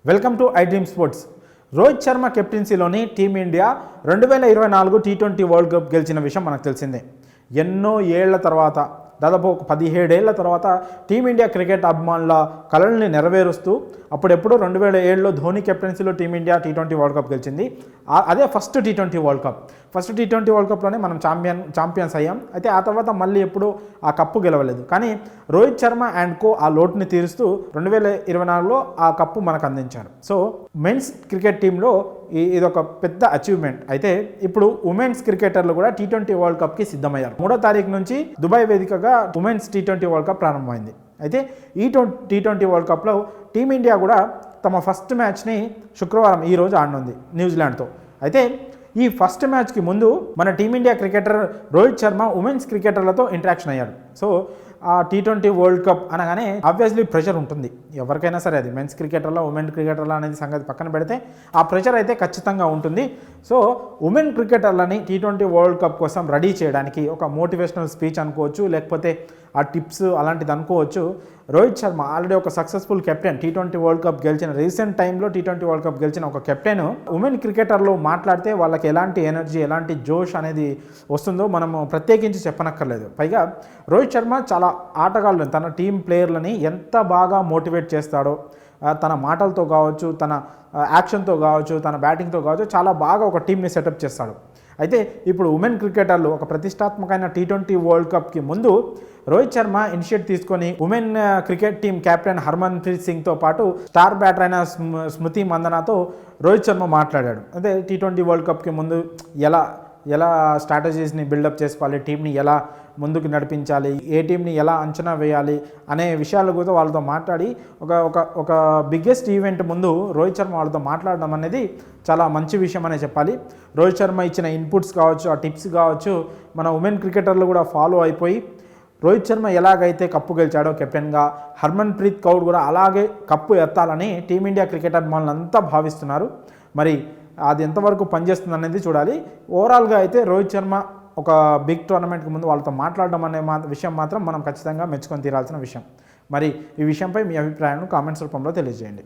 Welcome to I dream sports. Rohit Sharma కెప్టెన్సీలోని team India 2024 టీ20 world cup గెలిచిన విషయం మనకు తెలిసిందే. ఎన్నో ఏళ్ల తర్వాత, దాదాపు ఒక 17 ఏళ్ల తర్వాత టీమిండియా క్రికెట్ అభిమానుల కలల్ని నెరవేరుస్తూ అప్పుడెప్పుడు 2007లో ధోని కెప్టెన్సీలో టీమిండియా టీ20 వరల్డ్ కప్ గెలిచింది. అదే ఫస్ట్ టీ20 వరల్డ్ కప్. ఫస్ట్ టీ20 వరల్డ్ కప్లోనే మనం ఛాంపియన్స్ అయ్యాం. అయితే ఆ తర్వాత మళ్ళీ ఎప్పుడు ఆ కప్పు గెలవలేదు. కానీ రోహిత్ శర్మ అండ్ కో ఆ లోటుని తీరుస్తూ 2024లో ఆ కప్పు మనకు అందించారు. సో మెన్స్ క్రికెట్ టీంలో ఇదొక పెద్ద అచీవ్మెంట్. అయితే ఇప్పుడు ఉమెన్స్ క్రికెటర్లు కూడా టీ20 వరల్డ్ కప్కి సిద్ధమయ్యారు. 3వ తారీఖు నుంచి దుబాయ్ వేదికగా ఉమెన్స్ టీ20 వరల్డ్ కప్ ప్రారంభమైంది. అయితే ఈ టీ20 వరల్డ్ కప్లో టీమిండియా కూడా తమ ఫస్ట్ మ్యాచ్ని శుక్రవారం ఈరోజు ఆడనుంది న్యూజిలాండ్తో. అయితే ఈ ఫస్ట్ మ్యాచ్కి ముందు మన team India cricketer Rohit Sharma women's క్రికెటర్లతో ఇంటరాక్షన్ అయ్యాడు. సో ఆ టీ20 వరల్డ్ కప్ అనగానే ఆబ్వియస్లీ ప్రెషర్ ఉంటుంది ఎవరికైనా సరే. అది మెన్స్ క్రికెటర్లో ఉమెన్ క్రికెటర్లో అనేది సంగతి పక్కన పెడితే ఆ ప్రెషర్ అయితే ఖచ్చితంగా ఉంటుంది. సో ఉమెన్ క్రికెటర్లని టీ20 వరల్డ్ కప్ కోసం రెడీ చేయడానికి ఒక మోటివేషనల్ స్పీచ్ అనుకోవచ్చు, లేకపోతే ఆ టిప్స్ అలాంటిది అనుకోవచ్చు. రోహిత్ శర్మ ఆల్రెడీ ఒక successful captain, T20 world cup గెలిచిన రీసెంట్ టైంలో టీ20 వరల్డ్ కప్ గెలిచిన ఒక కెప్టెన్ ఉమెన్ క్రికెటర్లో మాట్లాడితే వాళ్ళకి ఎలాంటి ఎనర్జీ, ఎలాంటి జోష్ అనేది వస్తుందో మనము ప్రత్యేకించి చెప్పనక్కర్లేదు. పైగా రోహిత్ శర్మ చాలా ఆటగాళ్ళని, తన టీం ప్లేయర్లని ఎంత బాగా మోటివేట్ చేస్తాడో, తన మాటలతో కావచ్చు, తన యాక్షన్తో కావచ్చు, తన బ్యాటింగ్తో కావచ్చు, చాలా బాగా ఒక టీంని సెటప్ చేస్తాడు. అయితే ఇప్పుడు ఉమెన్ క్రికెటర్లు ఒక ప్రతిష్టాత్మకమైన టీ20 వరల్డ్ కప్కి ముందు రోహిత్ శర్మ ఇనిషియేట్ తీసుకొని women cricket team captain Harmanpreet సింగ్తో పాటు స్టార్ బ్యాటర్ అయిన స్మృతి మందనాతో రోహిత్ శర్మ మాట్లాడాడు. అదే టీ20 వరల్డ్ కప్కి ముందు ఎలా స్ట్రాటజీస్ని బిల్డప్ చేసుకోవాలి, టీంని ఎలా ముందుకు నడిపించాలి, ఏ టీంని ఎలా అంచనా వేయాలి అనే విషయాల గురించి వాళ్ళతో మాట్లాడి ఒక బిగ్గెస్ట్ ఈవెంట్ ముందు రోహిత్ శర్మ వాళ్ళతో మాట్లాడడం అనేది చాలా మంచి విషయం అనే చెప్పాలి. రోహిత్ శర్మ ఇచ్చిన ఇన్పుట్స్ కావచ్చు, ఆ టిప్స్ కావచ్చు, మన ఉమెన్ క్రికెటర్లు కూడా ఫాలో అయిపోయి రోహిత్ శర్మ ఎలాగైతే కప్పు గెలిచాడో కెప్టెన్గా, హర్మన్ ప్రీత్ కౌర్ కూడా అలాగే కప్పు ఎత్తాలని టీమిండియా క్రికెట్ అభిమానులు అంతా భావిస్తున్నారు. మరి అది ఎంతవరకు పనిచేస్తుంది అనేది చూడాలి. ఓవరాల్గా అయితే రోహిత్ శర్మ ఒక బిగ్ టోర్నమెంట్కి ముందు వాళ్ళతో మాట్లాడడం అనే విషయం మాత్రం మనం ఖచ్చితంగా మెచ్చుకొని తీరాల్సిన విషయం. మరి ఈ విషయంపై మీ అభిప్రాయాలను కామెంట్స్ రూపంలో తెలియజేయండి.